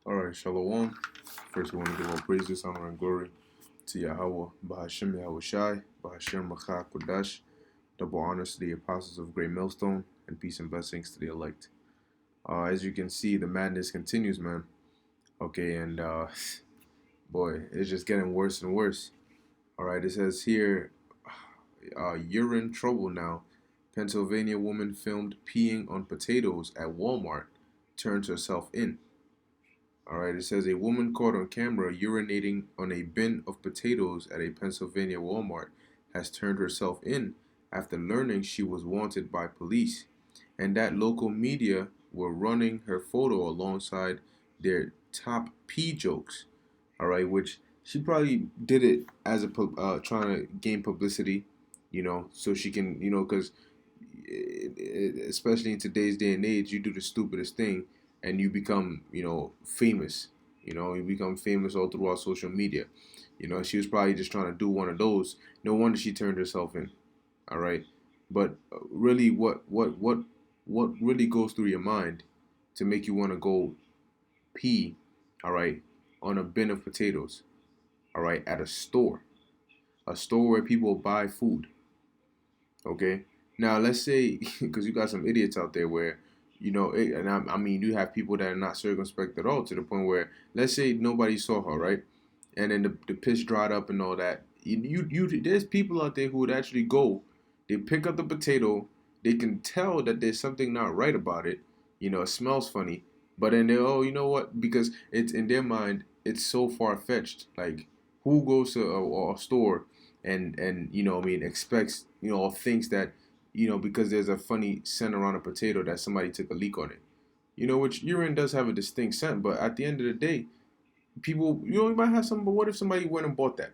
All right, Shalom. First, we want to give all praises, honor, and glory to Yahweh, Bahashem Yahweh Shai, Bahashem Machah Kodash, double honors to the apostles of Great Millstone, and peace and blessings to the elect. As you can see, the madness continues, man. Okay, and boy, it's just getting worse and worse. All right, it says here, you're in trouble now. Pennsylvania woman filmed peeing on potatoes at Walmart turns herself in. All right, it says a woman caught on camera urinating on a bin of potatoes at a Pennsylvania Walmart has turned herself in after learning she was wanted by police, and that local media were running her photo alongside their top pee jokes. All right, which she probably did it as a trying to gain publicity, so she can, because especially in today's day and age, you do the stupidest thing and you become, famous. You become famous all throughout social media. She was probably just trying to do one of those. No wonder she turned herself in. All right, but really, what really goes through your mind to make you want to go pee? All right, on a bin of potatoes. All right, at a store where people buy food. Okay. Now let's say because you got some idiots out there where and I mean you have people that are not circumspect at all to the point where let's say nobody saw her, right, and then the piss dried up and all that. There's people out there who would actually go, they pick up the potato, they can tell that there's something not right about it, it smells funny, but then they, oh, you know what, because it's in their mind it's so far fetched. Like, who goes to a store and I mean expects, or thinks that, because there's a funny scent around a potato that somebody took a leak on it. Which urine does have a distinct scent, but at the end of the day, people, you might have some, but what if somebody went and bought that,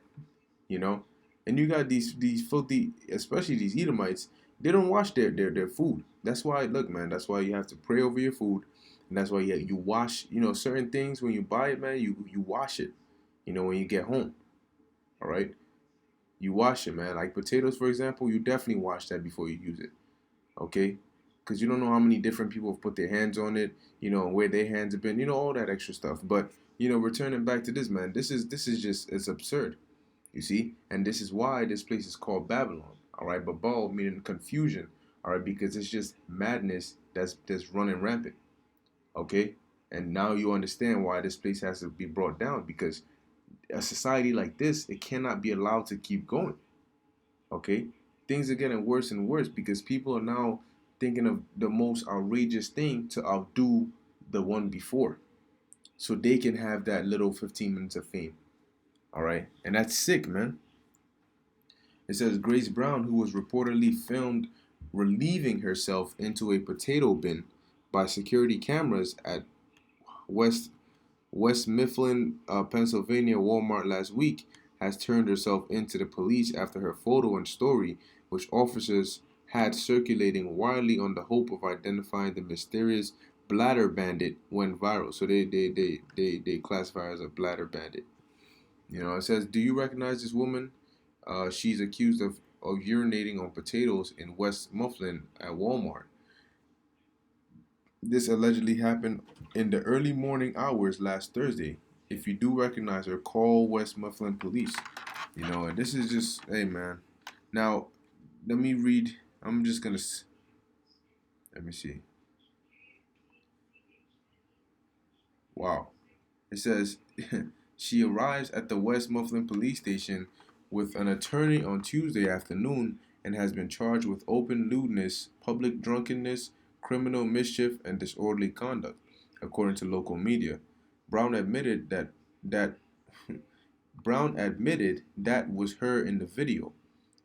you know? And you got these filthy, especially these Edomites, they don't wash their food. That's why, look, man, that's why you have to pray over your food. And that's why you wash, certain things when you buy it, man, you wash it, when you get home. All right? You wash it, man. Like potatoes, for example, you definitely wash that before you use it. Okay? Because you don't know how many different people have put their hands on it, where their hands have been, all that extra stuff. But, returning back to this, man, this is just, it's absurd. You see? And this is why this place is called Babylon. All right? Babel meaning confusion. All right? Because it's just madness that's running rampant. Okay? And now you understand why this place has to be brought down, because a society like this, it cannot be allowed to keep going. Okay? Things are getting worse and worse because people are now thinking of the most outrageous thing to outdo the one before. So they can have that little 15 minutes of fame. All right? And that's sick, man. It says Grace Brown, who was reportedly filmed relieving herself into a potato bin by security cameras at West West Mifflin, Pennsylvania Walmart last week, has turned herself into the police after her photo and story, which officers had circulating widely on the hope of identifying the mysterious bladder bandit, went viral. So they classify her as a bladder bandit. It says, do you recognize this woman? She's accused of urinating on potatoes in West Mifflin at Walmart. This allegedly happened in the early morning hours last Thursday. If you do recognize her, call West Mifflin Police. And this is just, hey, man. Now, let me read. I'm just going to, let me see. Wow. It says, she arrives at the West Mifflin Police Station with an attorney on Tuesday afternoon and has been charged with open lewdness, public drunkenness, criminal mischief, and disorderly conduct, according to local media. Brown admitted that Brown admitted that was her in the video.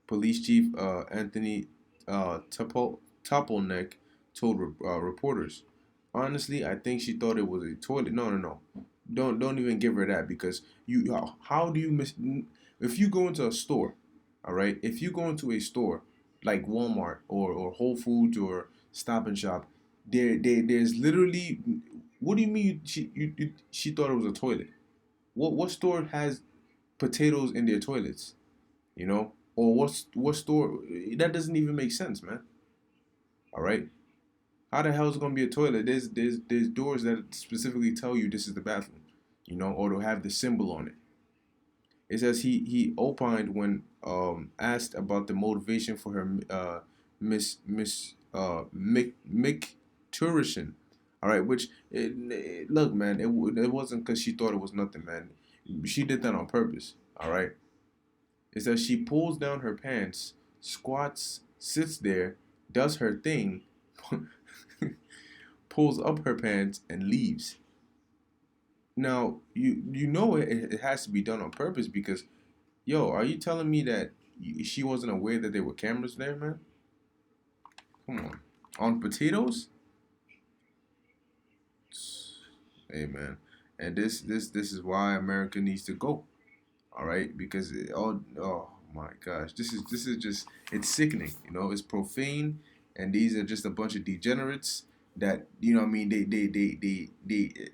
Police Chief Anthony Topolnek told reporters, "Honestly, I think she thought it was a toilet. No, no, no. Don't even give her that, because how do you miss, if you go into a store, all right? If you go into a store like Walmart or Whole Foods or Stop and Shop, there's literally, what do you mean she thought it was a toilet? What store has potatoes in their toilets? Or what store, that doesn't even make sense, man. All right? How the hell is it gonna be a toilet? There's doors that specifically tell you this is the bathroom, or to have the symbol on it. It says he opined when asked about the motivation for her Miss Mick Tourishin. All right, which look, man, it wasn't because she thought it was nothing, man. She did that on purpose. All right. It says she pulls down her pants, squats, sits there, does her thing, pulls up her pants, and leaves. Now you know it has to be done on purpose because yo, are you telling me that she wasn't aware that there were cameras there, man? Come on potatoes? Hey, man, and this is why America needs to go. All right, because oh my gosh, this is just it's sickening. It's profane, and these are just a bunch of degenerates that what I mean they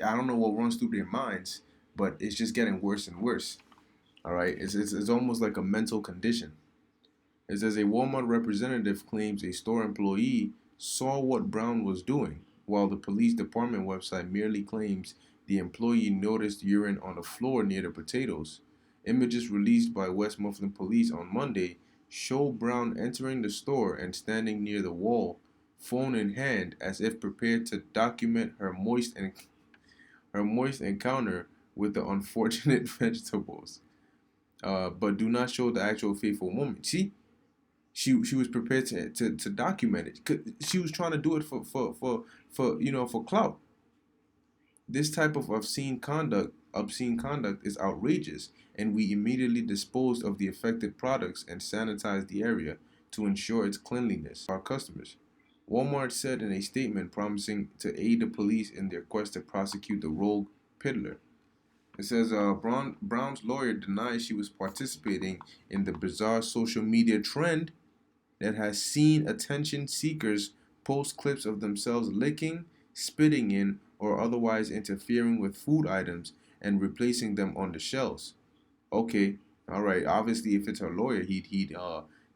I don't know what runs through their minds, but it's just getting worse and worse. All right, it's almost like a mental condition. It says a Walmart representative claims a store employee saw what Brown was doing, while the police department website merely claims the employee noticed urine on the floor near the potatoes. Images released by West Mifflin Police on Monday show Brown entering the store and standing near the wall, phone in hand, as if prepared to document her moist encounter with the unfortunate vegetables. But do not show the actual faithful woman. See, she was prepared to document it. She was trying to do it for clout. This type of obscene conduct is outrageous, and we immediately disposed of the affected products and sanitized the area to ensure its cleanliness for our customers. Walmart said in a statement promising to aid the police in their quest to prosecute the rogue peddler. It says Brown's lawyer denies she was participating in the bizarre social media trend that has seen attention seekers post clips of themselves licking, spitting in, or otherwise interfering with food items and replacing them on the shelves. Okay, all right. Obviously, if it's her lawyer, he'd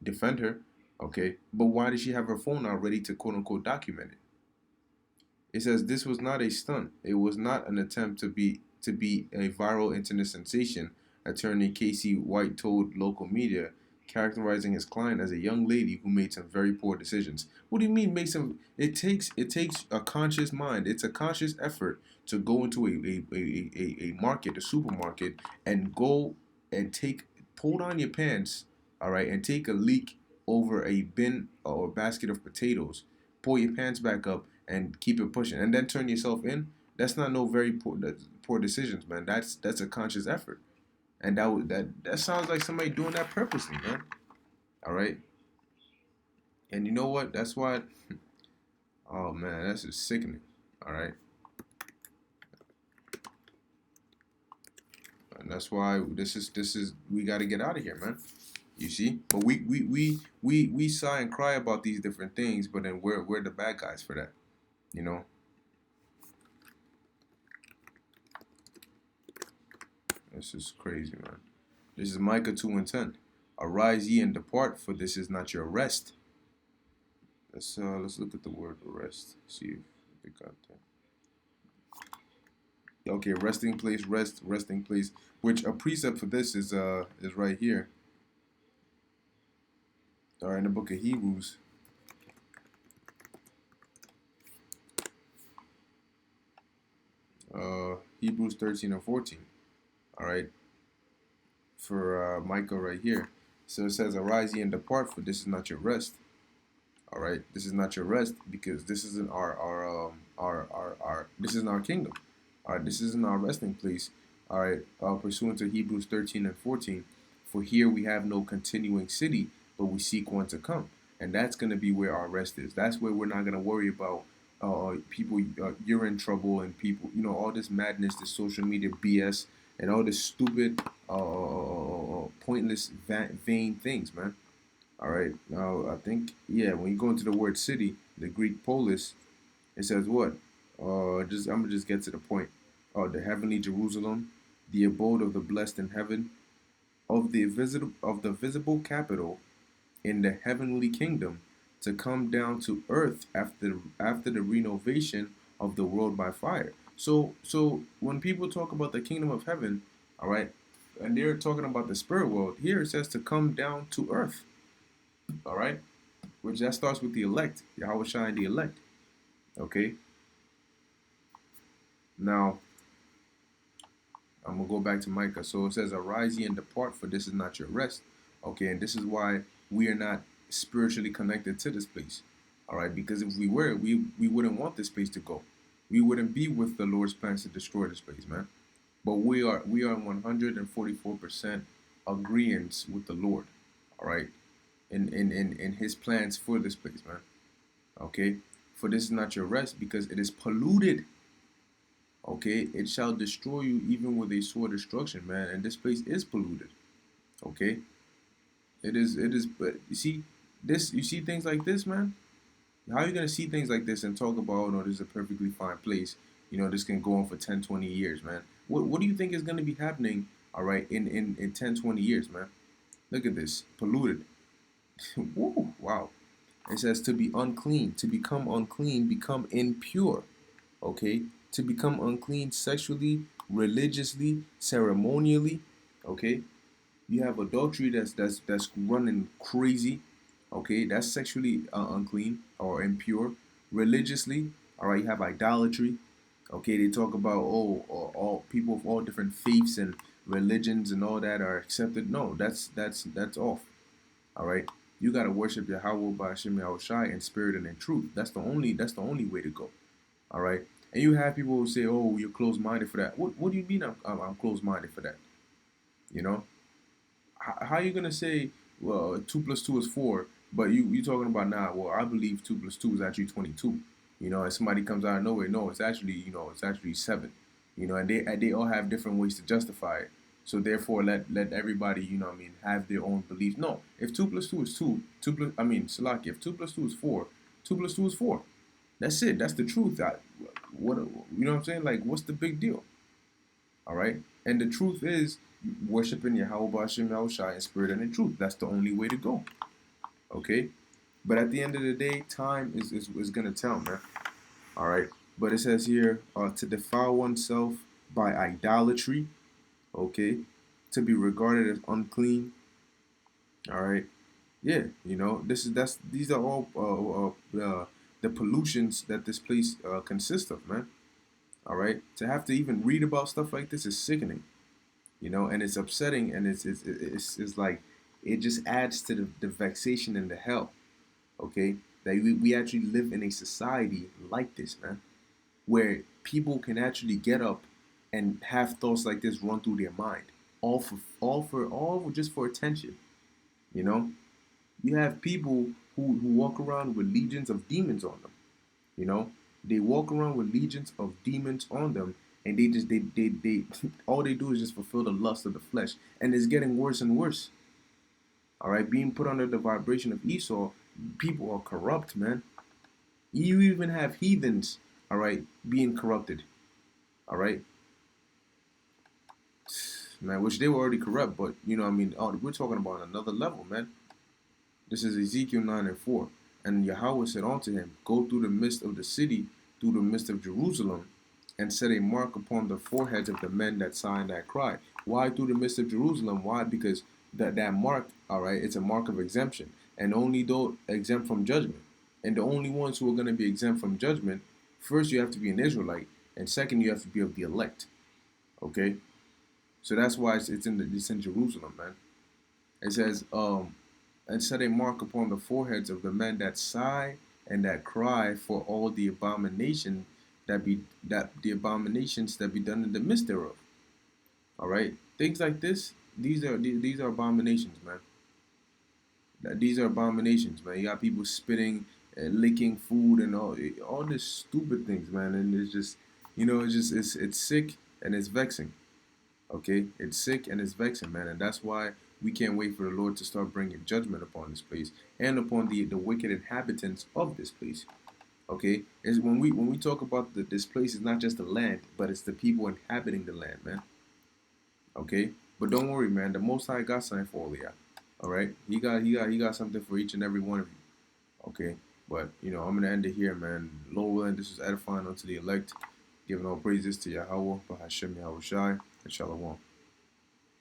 defend her. Okay, but why did she have her phone out ready to quote unquote document it? It says this was not a stunt. It was not an attempt to be a viral internet sensation. Attorney Casey White told local media, characterizing his client as a young lady who made some very poor decisions. What do you mean make some? It takes a conscious mind. It's a conscious effort to go into a market, a supermarket, and go and pull down your pants, all right, and take a leak over a bin or a basket of potatoes. Pull your pants back up and keep it pushing, and then turn yourself in. That's not no very poor decisions, man. That's a conscious effort, and that sounds like somebody doing that purposely, man. All right, and you know what? That's why. Oh man, that's just sickening. All right, and that's why this is we got to get out of here, man. You see, but we sigh and cry about these different things, but then we're the bad guys for that. You know, this is crazy, man. This is Micah 2:10. Arise ye and depart, for this is not your rest. Let's look at the word rest. See if we got that. Okay, resting place, resting place. Which a precept for this is right here. All right, in the book of Hebrews. Hebrews 13 and 14. All right, for Micah right here. So it says, "Arise ye and depart, for this is not your rest." All right, this is not your rest because this isn't our this isn't our kingdom. All right, this isn't our resting place. All right, pursuant to Hebrews 13 and 14, for here we have no continuing city, but we seek one to come, and that's going to be where our rest is. That's where we're not going to worry about people you're in trouble and people all this madness, this social media BS, and all this stupid, pointless, vain things, man. All right. Now I think when you go into the word city, the Greek polis, it says what? Just I'm gonna just get to the point. The heavenly Jerusalem, the abode of the blessed in heaven, of the visible capital in the heavenly kingdom, to come down to earth after the renovation of the world by fire. So when people talk about the kingdom of heaven, all right, and they're talking about the spirit world, here it says to come down to earth, all right, which that starts with the elect, Yahweh Shai and the elect, okay. Now I'm gonna go back to Micah. So it says, "Arise ye and depart, for this is not your rest." Okay, and this is why we are not spiritually connected to this place. All right, because if we were, we wouldn't want this place to go. We wouldn't be with the Lord's plans to destroy this place, man. But we are 144% agreement with the Lord. All right, in His plans for this place, man. Okay, for this is not your rest, because it is polluted. Okay, it shall destroy you even with a sore destruction, man. And this place is polluted. Okay, it is. But you see this, you see things like this, man. How are you gonna see things like this and talk about, oh no, this is a perfectly fine place? This can go on for 10, 20 years, man. What do you think is gonna be happening? All right, in 10, 20 years, man. Look at this, polluted. Woo, wow. It says to be unclean, to become unclean, become impure. Okay, to become unclean sexually, religiously, ceremonially. Okay, you have adultery that's running crazy. Okay, that's sexually unclean or impure. Religiously, all right, you have idolatry. Okay, they talk about, oh, all people of all different faiths and religions and all that are accepted. No, that's off. All right, you gotta worship Yahweh by Hashem Yahushai in spirit and in truth. That's the only way to go. All right. And you have people who say, "Oh, you're closed-minded for that." What do you mean I'm closed-minded for that? You know, how are you gonna say, well, 2 plus 2 is 4, but you talking about now? Well, I believe 2 plus 2 is actually 22. And somebody comes out of nowhere, no, it's actually 7. And they all have different ways to justify it. So therefore, let everybody, what I mean, have their own beliefs. No, if 2 plus 2 is 2, Salaki, if 2 plus 2 is 4, 2 plus 2 is 4. That's it. That's the truth. What you know what I'm saying? Like, what's the big deal? All right. And the truth is worshiping Yahweh Bashim Yahushai in spirit and in truth. That's the only way to go. Okay. But at the end of the day, time is gonna tell, man. All right. But it says here, to defile oneself by idolatry. Okay. To be regarded as unclean. All right. Yeah. These are all the pollutions that this place consists of, man. All right, to have to even read about stuff like this is sickening, and it's upsetting, and it's like it just adds to the vexation and the hell. Okay, that we actually live in a society like this, man, where people can actually get up and have thoughts like this run through their mind, all just for attention. You know, you have people who walk around with legions of demons on them. You know, they walk around with legions of demons on them, and they all they do is just fulfill the lust of the flesh, and it's getting worse and worse. All right, being put under the vibration of Esau, people are corrupt, man. You even have heathens, all right, being corrupted. All right, man, which they were already corrupt, but we're talking about another level, man. This is Ezekiel 9:4. And Yahweh said unto him, Go through the midst of the city, through the midst of Jerusalem, and set a mark upon the foreheads of the men that sigh and that cry. Why through the midst of Jerusalem? Why? Because that mark, all right, it's a mark of exemption, and only though exempt from judgment. And the only ones who are going to be exempt from judgment, first you have to be an Israelite, and second you have to be of the elect. Okay, so that's why it's in Jerusalem, man. It says, and set a mark upon the foreheads of the men that sigh and that cry for all the abominations that be done in the midst thereof. All right, things like this. These are abominations, man. These are abominations, man. You got people spitting and licking food and all this stupid things, man. And it's just, it's sick and it's vexing. Okay, it's sick and it's vexing, man, and that's why we can't wait for the Lord to start bringing judgment upon this place and upon the wicked inhabitants of this place. Okay, is when we talk about this place, it's not just the land, but it's the people inhabiting the land, man. Okay, but don't worry, man. The Most High got something for all of y'all. All right, he got something for each and every one of you. Okay, but I'm gonna end it here, man. Lord willing, this is edifying unto the elect, giving all praises to Yahweh, Bahashem Yahweh Shai, and Shalom.